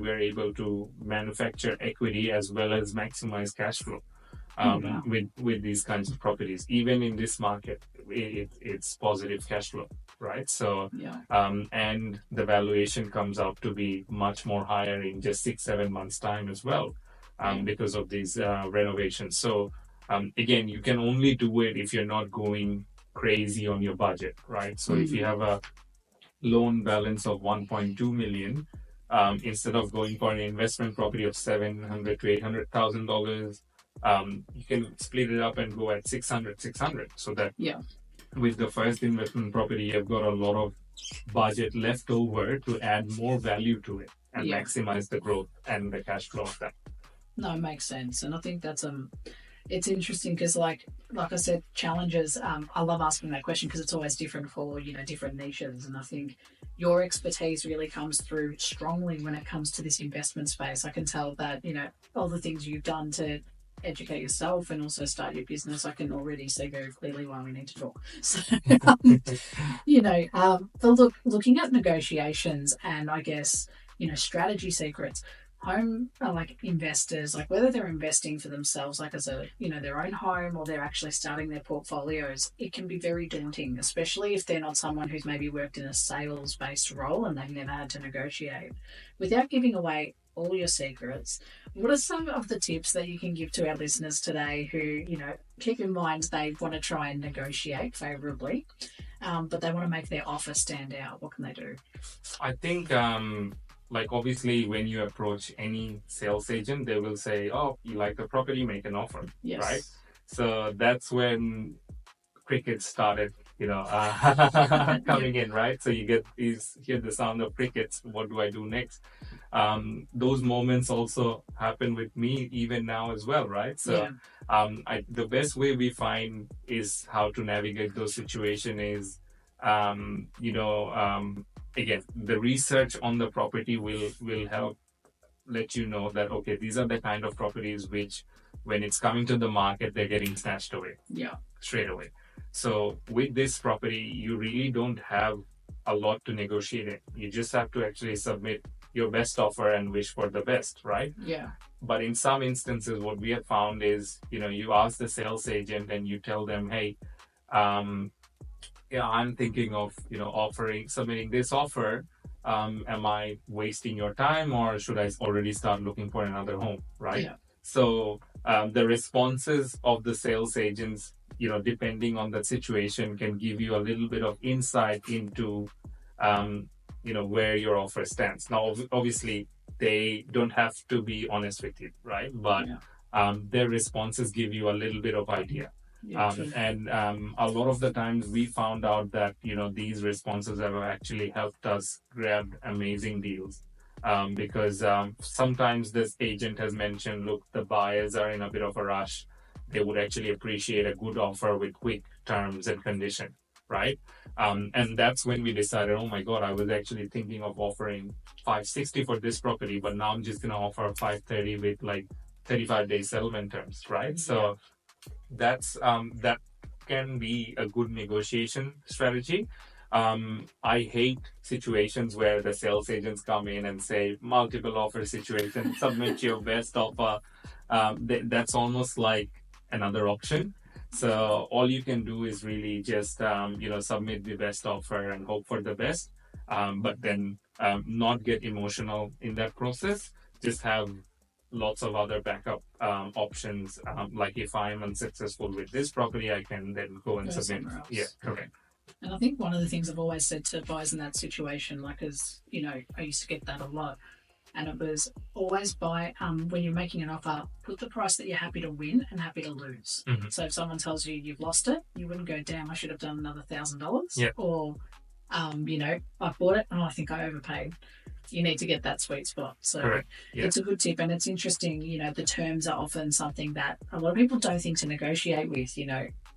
were able to manufacture equity as well as maximize cash flow. wow. with these kinds of properties. Even in this market, it's positive cash flow, right? So Yeah. and the valuation comes out to be much more higher in just 6-7 months time as well, Yeah. because of these renovations. So again, you can only do it if you're not going crazy on your budget, right? So if you have a loan balance of 1.2 million, instead of going for an investment property of 700 to $800,000, you can split it up and go at 600, so that Yeah. with the first investment property, you've got a lot of budget left over to add more value to it and Yeah. maximize the growth and the cash flow of that. No, it makes sense. And I think that's it's interesting because like I said, challenges, I love asking that question because it's always different for, different niches. And I think your expertise really comes through strongly when it comes to this investment space. I can tell that, all the things you've done to educate yourself and also start your business, I can already see very clearly why we need to talk. So, but looking at negotiations and I guess, strategy secrets, home like investors, like whether they're investing for themselves, like as their own home, or they're actually starting their portfolios, it can be very daunting, especially if they're not someone who's maybe worked in a sales based role and they've never had to negotiate. Without giving away all your secrets, what are some of the tips that you can give to our listeners today who, keep in mind they want to try and negotiate favorably, but they want to make their offer stand out? What can they do? I think like obviously when you approach any sales agent, they will say, oh, you like the property, make an offer. Yes. Right? So that's when crickets started coming in, right? So you hear the sound of crickets. What do I do next? Those moments also happen with me even now as well, right? So the best way we find is how to navigate those situations is again, the research on the property will help let you know that okay, these are the kind of properties which when it's coming to the market, they're getting snatched away straight away. So with this property, you really don't have a lot to negotiate in. You just have to actually submit your best offer and wish for the best, right? Yeah. But in some instances, what we have found is, you ask the sales agent and you tell them, hey, I'm thinking of, submitting this offer. Am I wasting your time, or should I already start looking for another home, right? Yeah. So the responses of the sales agents, depending on the situation, can give you a little bit of insight into, where your offer stands. Now, obviously, they don't have to be honest with you, right? But their responses give you a little bit of idea. And a lot of the times we found out that these responses have actually helped us grab amazing deals, because sometimes this agent has mentioned, look, the buyers are in a bit of a rush. They would actually appreciate a good offer with quick terms and condition, right? And that's when we decided, oh my god, I was actually thinking of offering 560 for this property, but now I'm just going to offer 530 with like 35-day settlement terms, right? So that can be a good negotiation strategy. I hate situations where the sales agents come in and say multiple offer situation, submit your best offer. That's almost like another option. So all you can do is really just submit the best offer and hope for the best, but then not get emotional in that process. Just have lots of other backup options. Like if I'm unsuccessful with this property, I can then go and submit. Yeah, correct. And I think one of the things I've always said to buyers in that situation, like, as I used to get that a lot, and it was always buy when you're making an offer, put the price that you're happy to win and happy to lose. Mm-hmm. So if someone tells you you've lost it, you wouldn't go, damn, I should have done another $1,000. Or I bought it and I think I overpaid. You need to get that sweet spot. So it's a good tip, and it's interesting. The terms are often something that a lot of people don't think to negotiate with.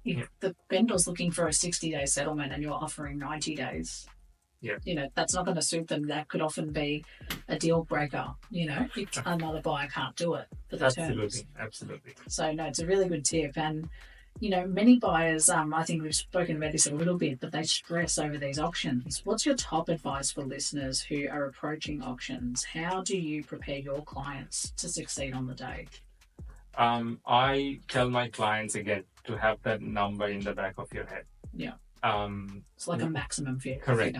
If the vendor's looking for a 60-day settlement and you're offering 90 days, that's not going to suit them. That could often be a deal breaker. If another buyer can't do it for the terms. Absolutely. So no, it's a really good tip. And many buyers, I think we've spoken about this a little bit, but they stress over these auctions. What's your top advice for listeners who are approaching auctions? How do you prepare your clients to succeed on the day? I tell my clients again to have that number in the back of your head. Yeah. Um, It's like a maximum figure. correct.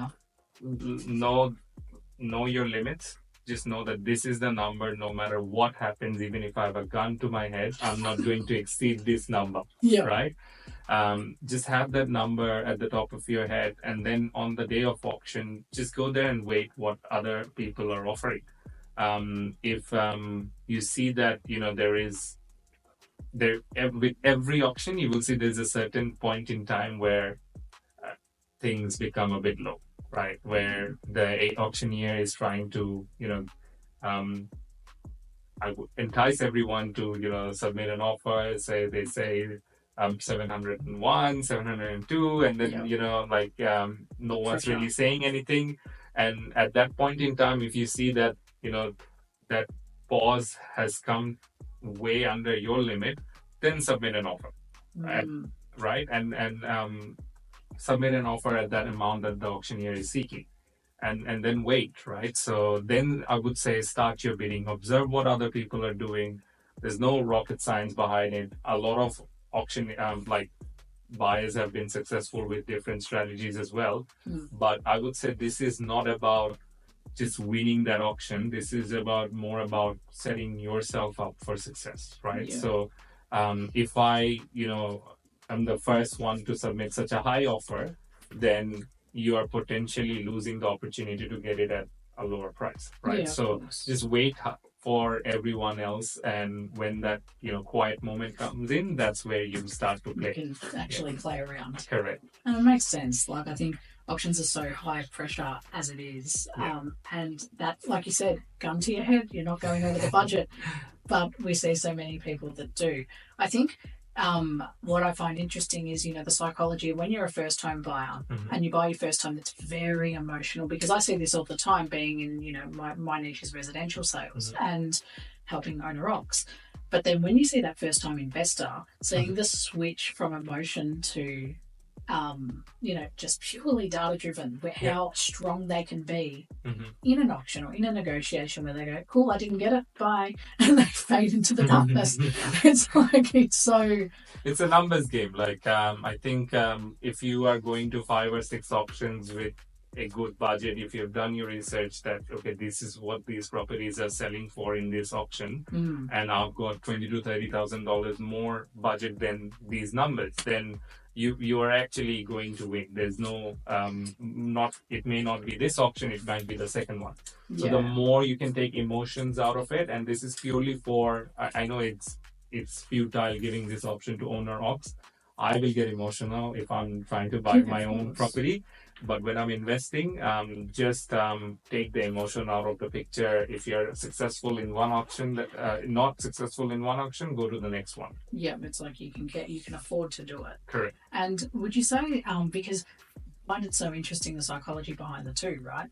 Know your limits. Just know that this is the number. No matter what happens, even if I have a gun to my head, I'm not going to exceed this number. Yeah. Right. Just have that number at the top of your head, and then on the day of auction, just go there and wait what other people are offering. If you see that with every auction, you will see there's a certain point in time where things become a bit low, right? Where the auctioneer is trying to um, I would entice everyone to submit an offer. They say 701, 702, and then no one's really saying anything. And at that point in time, if you see that that pause has come way under your limit, then submit an offer, right? And submit an offer at that amount that the auctioneer is seeking. And then wait, right? So then I would say start your bidding, observe what other people are doing. There's no rocket science behind it. A lot of auction buyers have been successful with different strategies as well. But I would say this is not about just winning that auction. This is more about setting yourself up for success, right? Yeah. So if I'm the first one to submit such a high offer, then you are potentially losing the opportunity to get it at a lower price, right? Yeah, so just wait for everyone else, and when that quiet moment comes in, that's where you start to play. You can actually play around. Correct. And it makes sense. Like, I think auctions are so high pressure as it is, and that, like you said, gun to your head, you're not going over the budget. But we see so many people that do. I think what I find interesting is, the psychology when you're a first home buyer and you buy your first home, that's very emotional, because I see this all the time being in, my niche is residential sales and helping owner-occs. But then when you see that first time investor, seeing the switch from emotion to, just purely data driven, how strong they can be in an auction or in a negotiation where they go, cool, I didn't get it, bye, and they fade into the numbers. It's like, it's a numbers game. Like, I think if you are going to 5 or 6 auctions with a good budget, if you've done your research that, okay, this is what these properties are selling for in this auction, and I've got $20,000 to $30,000 more budget than these numbers, then you are actually going to win. There's no it may not be this auction, it might be the second one. So the more you can take emotions out of it, and this is purely for, I know it's futile giving this option to owner-occs. I will get emotional if I'm trying to buy my own property. But when I'm investing, just take the emotion out of the picture. If you're successful in one auction, not successful in one auction, go to the next one. Yeah, it's like you can afford to do it. Correct. And would you say, because I find it so interesting, the psychology behind the two, right?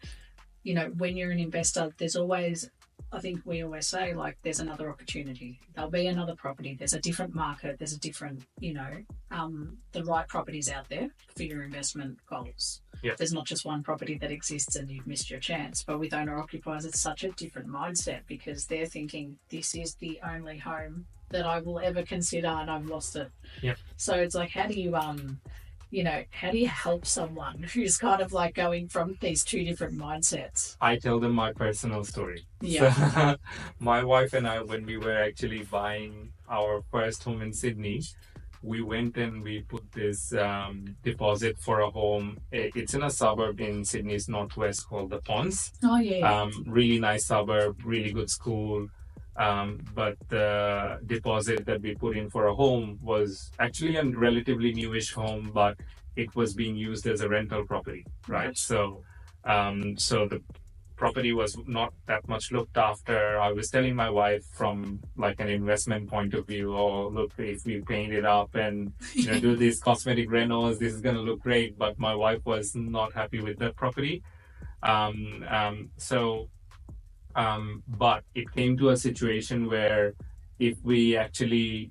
When you're an investor, there's always, I think we always say, like, there's another opportunity. There'll be another property. There's a different market. There's a different, the right properties out there for your investment goals. Yep. There's not just one property that exists and you've missed your chance. But with owner-occupiers, it's such a different mindset, because they're thinking, this is the only home that I will ever consider and I've lost it. Yep. So it's like, how do you how do you help someone who's kind of like going from these two different mindsets? I tell them my personal story. Yeah. So, my wife and I, when we were actually buying our first home in Sydney, we went and we put this deposit for a home. It's in a suburb in Sydney's northwest called the Ponds. Oh, yeah. Really nice suburb, really good school. But the deposit that we put in for a home was actually a relatively newish home, but it was being used as a rental property, right? So the property was not that much looked after. I was telling my wife from like an investment point of view, oh, look, if we paint it up and do these cosmetic renos, this is going to look great. But my wife was not happy with that property. But it came to a situation where if we actually,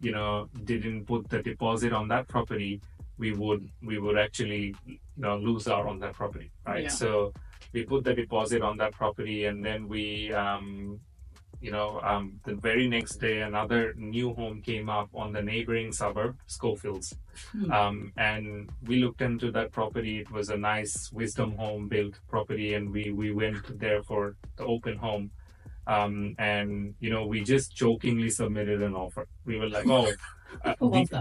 didn't put the deposit on that property, we would actually, lose out on that property, right? Yeah. So we put the deposit on that property, and then we the very next day, another new home came up on the neighboring suburb, Schofields. And we looked into that property. It was a nice wisdom home built property, and we went there for the open home. And we just jokingly submitted an offer. We were like, oh,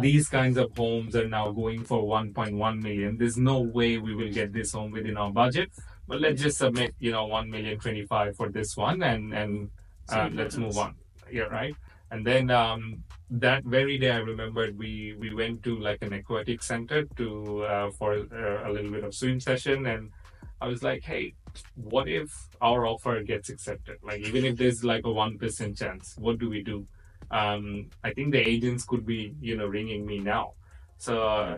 these kinds of homes are now going for 1.1 million. There's no way we will get this home within our budget, but let's just submit 1,025,000 for this one, and let's move on. Yeah, right. And then that very day, I remembered we went to like an aquatic center to for a little bit of swim session, and I was like, hey, what if our offer gets accepted? Like, even if there's like a 1% chance, what do we do? I think the agents could be, ringing me now. So, I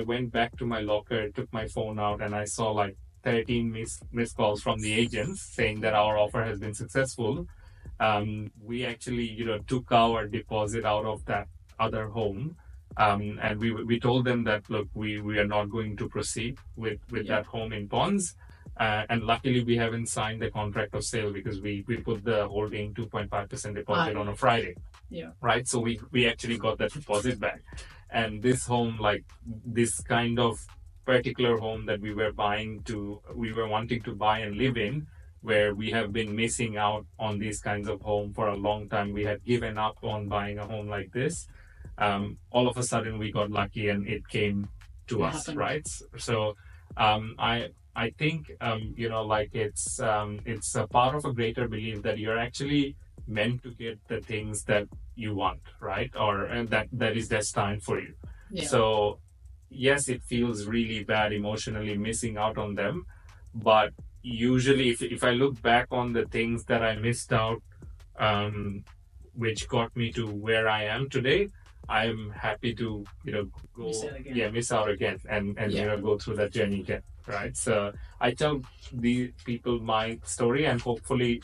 went back to my locker, took my phone out, and I saw like 13 missed calls from the agents saying that our offer has been successful. We actually, took our deposit out of that other home. And we told them that, look, we are not going to proceed with that home in Ponds. And luckily, we haven't signed the contract of sale because we put the holding 2.5% deposit on a Friday. Yeah. Right. So we actually got that deposit back. And this home, like this kind of particular home that we were wanting to buy and live in, where we have been missing out on these kinds of home for a long time. We had given up on buying a home like this. All of a sudden we got lucky and it came to us, right? So I think it's a part of a greater belief that you're actually meant to get the things that you want, right? Or that is destined for you. Yeah. So yes, it feels really bad emotionally missing out on them, but usually if I look back on the things that I missed out, which got me to where I am today, I'm happy to miss out again and go through that journey again, right? So I tell the people my story, and hopefully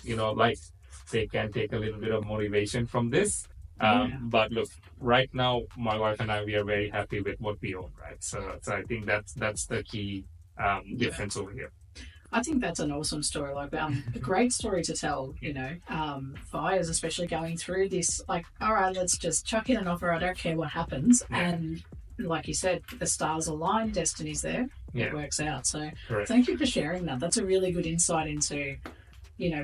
they can take a little bit of motivation from this. But look, right now my wife and I, we are very happy with what we own, right? So I think that's the key difference over here. I think that's an awesome story. Like, a great story to tell, buyers, especially going through this, like, all right, let's just chuck in an offer. I don't care what happens. And like you said, the stars align, destiny's there. It works out. So Thank you for sharing that. That's a really good insight into,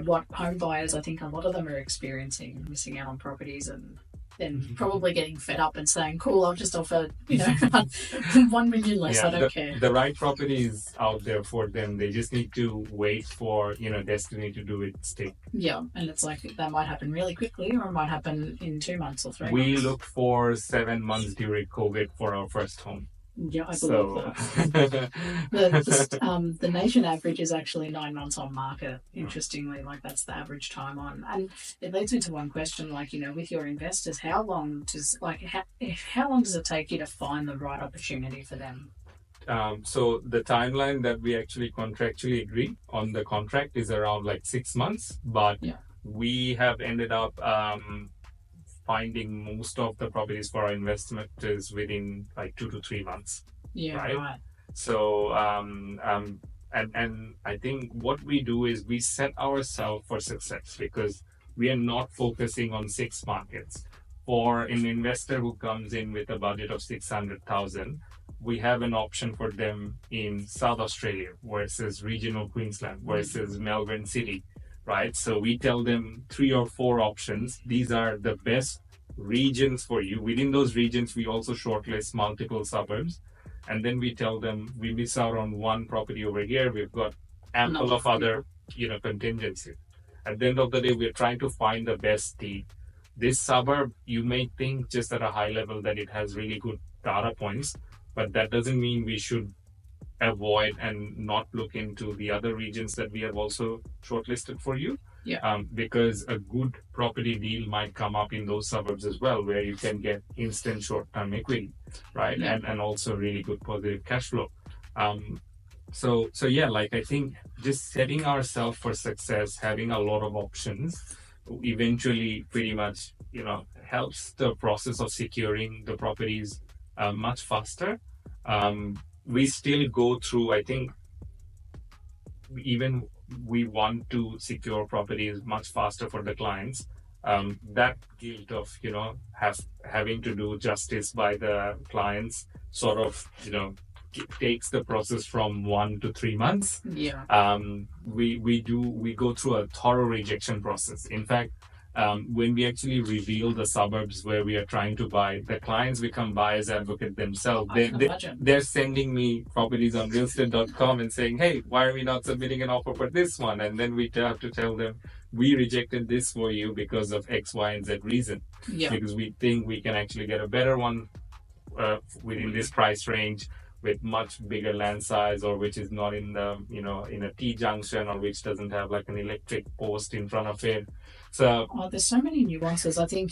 what home buyers, I think a lot of them are experiencing, missing out on properties and then probably getting fed up and saying, cool, I'll just offer, 1 million less, I don't care. The right property is out there for them. They just need to wait for, destiny to do its thing. Yeah, and it's like that might happen really quickly or it might happen in 2 months or 3 months. We looked for 7 months during COVID for our first home. Yeah, I believe that. The nation average is actually 9 months on market. Interestingly, like that's the average time on. And it leads me to one question, like, with your investors, how long does it take you to find the right opportunity for them? So the timeline that we actually contractually agree on the contract is around like 6 months, but we have ended up finding most of the properties for our investment is within like 2 to 3 months. Yeah, right. So and I think what we do is we set ourselves for success because we are not focusing on 6 markets. For an investor who comes in with a budget of 600,000, we have an option for them in South Australia versus regional Queensland versus Melbourne City. Right, so we tell them 3 or 4 options. These are the best regions for you. Within those regions, we also shortlist multiple suburbs, and then we tell them we miss out on one property over here. We've got ample of other, contingency. At the end of the day, we're trying to find the best deal. This suburb, you may think just at a high level that it has really good data points, but that doesn't mean we should avoid and not look into the other regions that we have also shortlisted for you. Because a good property deal might come up in those suburbs as well, where you can get instant short-term equity, right? And also really good positive cash flow. So I think just setting ourselves for success, having a lot of options, eventually pretty much, helps the process of securing the properties much faster. We still go through, I think, even we want to secure properties much faster for the clients. That guilt of having to do justice by the clients sort of takes the process from 1 to 3 months. Yeah. We go through a thorough rejection process. In fact, when we actually reveal the suburbs where we are trying to buy, the clients become buyers advocate themselves. They're sending me properties on realestate.com and saying, hey, why are we not submitting an offer for this one? And then we have to tell them, we rejected this for you because of X, Y, and Z reason. Yeah. Because we think we can actually get a better one within this price range with much bigger land size, or which is not in the in a T junction, or which doesn't have like an electric post in front of it. So there's so many nuances. I think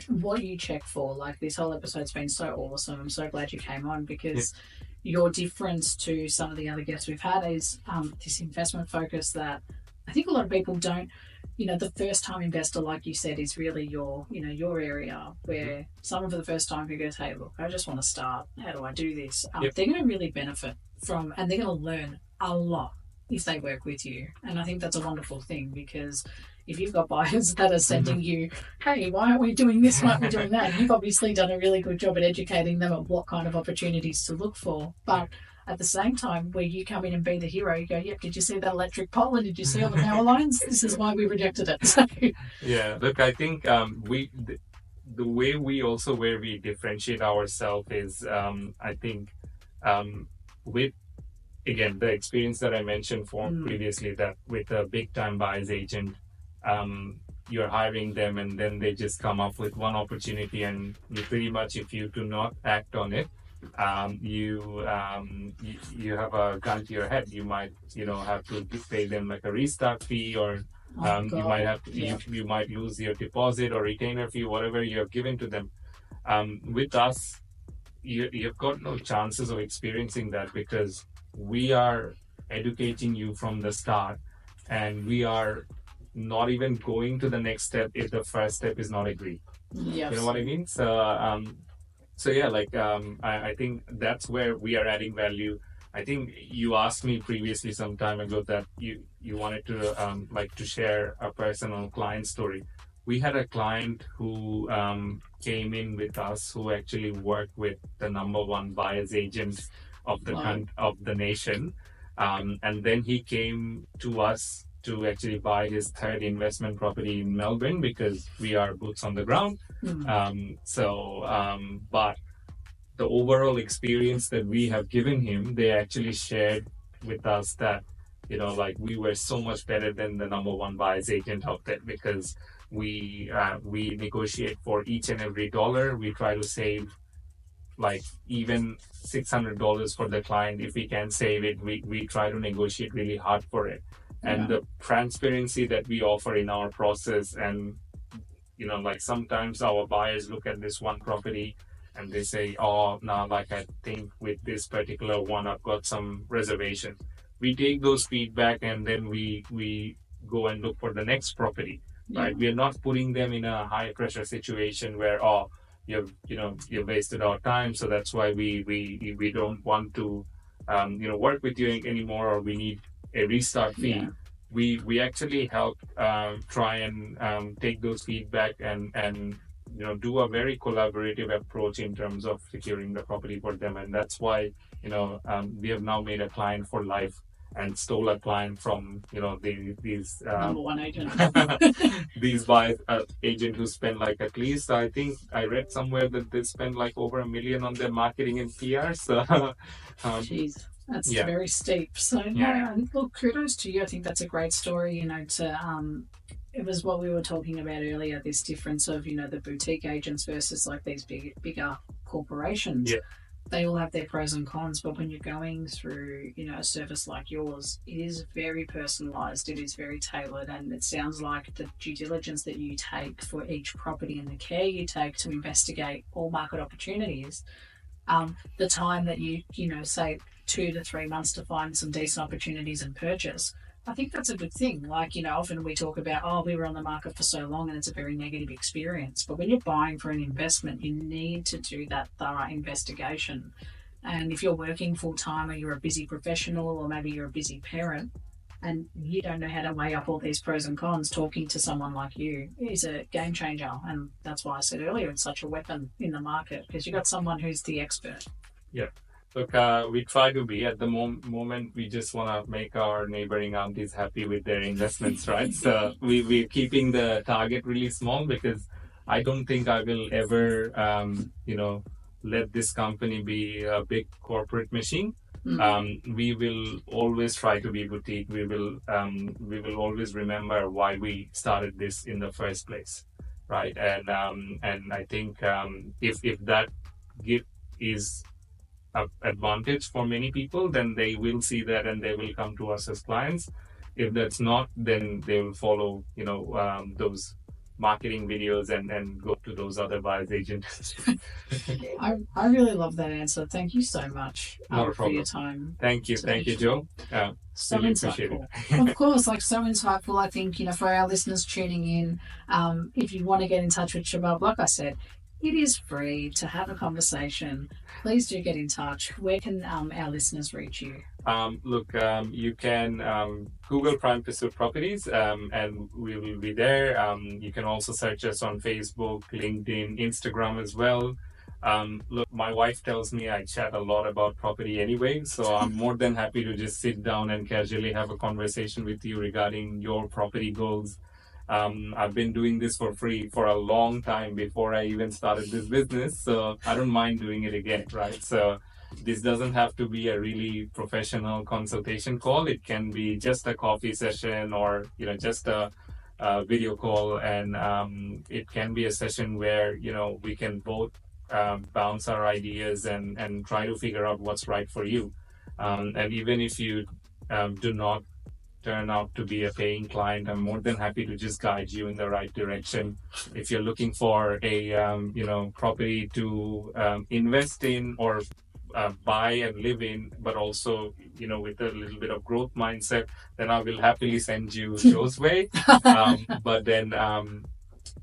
what you check for. Like, this whole episode's been so awesome. I'm so glad you came on, because your difference to some of the other guests we've had is this investment focus that I think a lot of people don't. The first time investor, like you said, is really your area where someone for the first time who goes, hey, look, I just want to start. How do I do this? They're going to really benefit from, and they're going to learn a lot if they work with you. And I think that's a wonderful thing, because if you've got buyers that are sending you, hey, why aren't we doing this? Why aren't we doing that? You've obviously done a really good job at educating them at what kind of opportunities to look for. But at the same time, where you come in and be the hero, you go, yep, did you see that electric pole, and did you see all the power lines? This is why we rejected it. So. Yeah, look, I think the way where we differentiate ourselves is, I think, with, again, the experience that I mentioned previously, that with a big time buyer's agent, you're hiring them and then they just come up with one opportunity, and you pretty much, if you do not act on it, you have a gun to your head. You might have to pay them like a restart fee, or you might have to, you might lose your deposit or retainer fee, whatever you have given to them. With us, you've got no chances of experiencing that, because we are educating you from the start, and we are not even going to the next step if the first step is not agreed. Yes. You know what I mean? So yeah, like I think that's where we are adding value. I think you asked me previously some time ago that you wanted to like to share a personal client story. We had a client who came in with us, who actually worked with the number one buyer's agent of the nation, and then he came to us to actually buy his third investment property in Melbourne, because we are boots on the ground. But the overall experience that we have given him, they actually shared with us that, like, we were so much better than the number one buyer's agent out there, because we negotiate for each and every dollar. We try to save like even $600 for the client. If we can save it, we try to negotiate really hard for it. And the transparency that we offer in our process, and like sometimes our buyers look at this one property and they say, oh, now like I think with this particular one I've got some reservation. We take those feedback and then we go and look for the next property. Right? We are not putting them in a high pressure situation where, oh, you've wasted our time, so that's why we don't want to work with you anymore, or we need a restart fee. We actually help try and take those feedback and do a very collaborative approach in terms of securing the property for them. And that's why we have now made a client for life, and stole a client from these number one agent these buyers agent who spend like, at least I think I read somewhere that they spend like over $1 million on their marketing and PR. So jeez, that's very steep. So look, kudos to you. I think that's a great story. It was what we were talking about earlier, this difference of the boutique agents versus like these bigger corporations. They all have their pros and cons, but when you're going through, a service like yours, it is very personalised, it is very tailored, and it sounds like the due diligence that you take for each property and the care you take to investigate all market opportunities, the time that you say 2 to 3 months to find some decent opportunities and purchase, I think that's a good thing. Like, often we talk about, oh, we were on the market for so long and it's a very negative experience. But when you're buying for an investment, you need to do that thorough investigation. And if you're working full time, or you're a busy professional, or maybe you're a busy parent, and you don't know how to weigh up all these pros and cons, talking to someone like you is a game changer. And that's why I said earlier, it's such a weapon in the market, because you've got someone who's the expert. Yeah. Look, we try to be at the moment. We just want to make our neighboring aunties happy with their investments, right? So we're keeping the target really small, because I don't think I will ever, let this company be a big corporate machine. We will always try to be boutique. We will always remember why we started this in the first place, right? And I think if that is advantage for many people, then they will see that and they will come to us as clients. If that's not, then they will follow those marketing videos and go to those other buyers agents. I really love that answer. Thank you so much for your time. Thank you, Jo. So really insightful. Of course, so insightful. I think, for our listeners tuning in, if you want to get in touch with Shabab, like I said, it is free to have a conversation. Please do get in touch. Where can our listeners reach you? You can Google Prime Pursuit Properties, and we will be there. You can also search us on Facebook, LinkedIn, Instagram as well. My wife tells me I chat a lot about property anyway, so I'm more than happy to just sit down and casually have a conversation with you regarding your property goals. I've been doing this for free for a long time before I even started this business, so I don't mind doing it again, right? So this doesn't have to be a really professional consultation call. It can be just a coffee session, or just a video call, and it can be a session where we can both bounce our ideas and try to figure out what's right for you. And even if you do not turn out to be a paying client, I'm more than happy to just guide you in the right direction. If you're looking for a property to invest in or buy and live in, but also with a little bit of growth mindset, then I will happily send you Joe's way. But then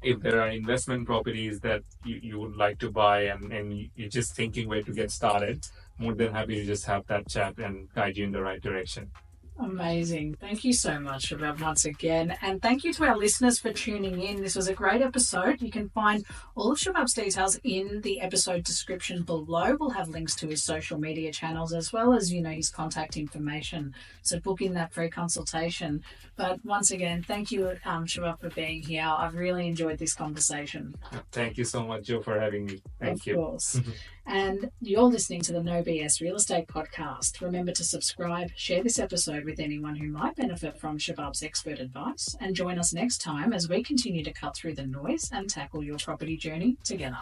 if there are investment properties that you would like to buy and you're just thinking where to get started, more than happy to just have that chat and guide you in the right direction. Amazing. Thank you so much, Shabab, once again. And thank you to our listeners for tuning in. This was a great episode. You can find all of Shabab's details in the episode description below. We'll have links to his social media channels as well as, his contact information. So book in that free consultation. But once again, thank you, Shabab, for being here. I've really enjoyed this conversation. Thank you so much, Jo, for having me. Thank you. Of course. And you're listening to the No BS Real Estate Podcast. Remember to subscribe, share this episode with anyone who might benefit from Shabab's expert advice, and join us next time as we continue to cut through the noise and tackle your property journey together.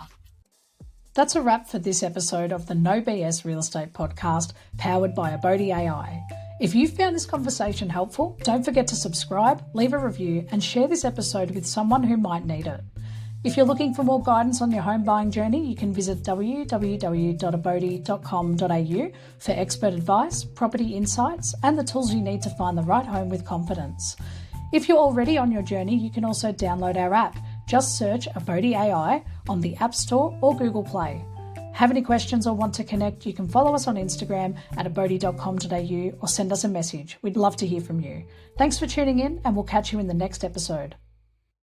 That's a wrap for this episode of the No BS Real Estate Podcast, powered by Abodey AI. If you found this conversation helpful, don't forget to subscribe, leave a review, and share this episode with someone who might need it. If you're looking for more guidance on your home buying journey, you can visit www.abodey.com.au for expert advice, property insights, and the tools you need to find the right home with confidence. If you're already on your journey, you can also download our app. Just search Abodey AI on the App Store or Google Play. Have any questions or want to connect, you can follow us on Instagram at abodey.com.au or send us a message. We'd love to hear from you. Thanks for tuning in, and we'll catch you in the next episode.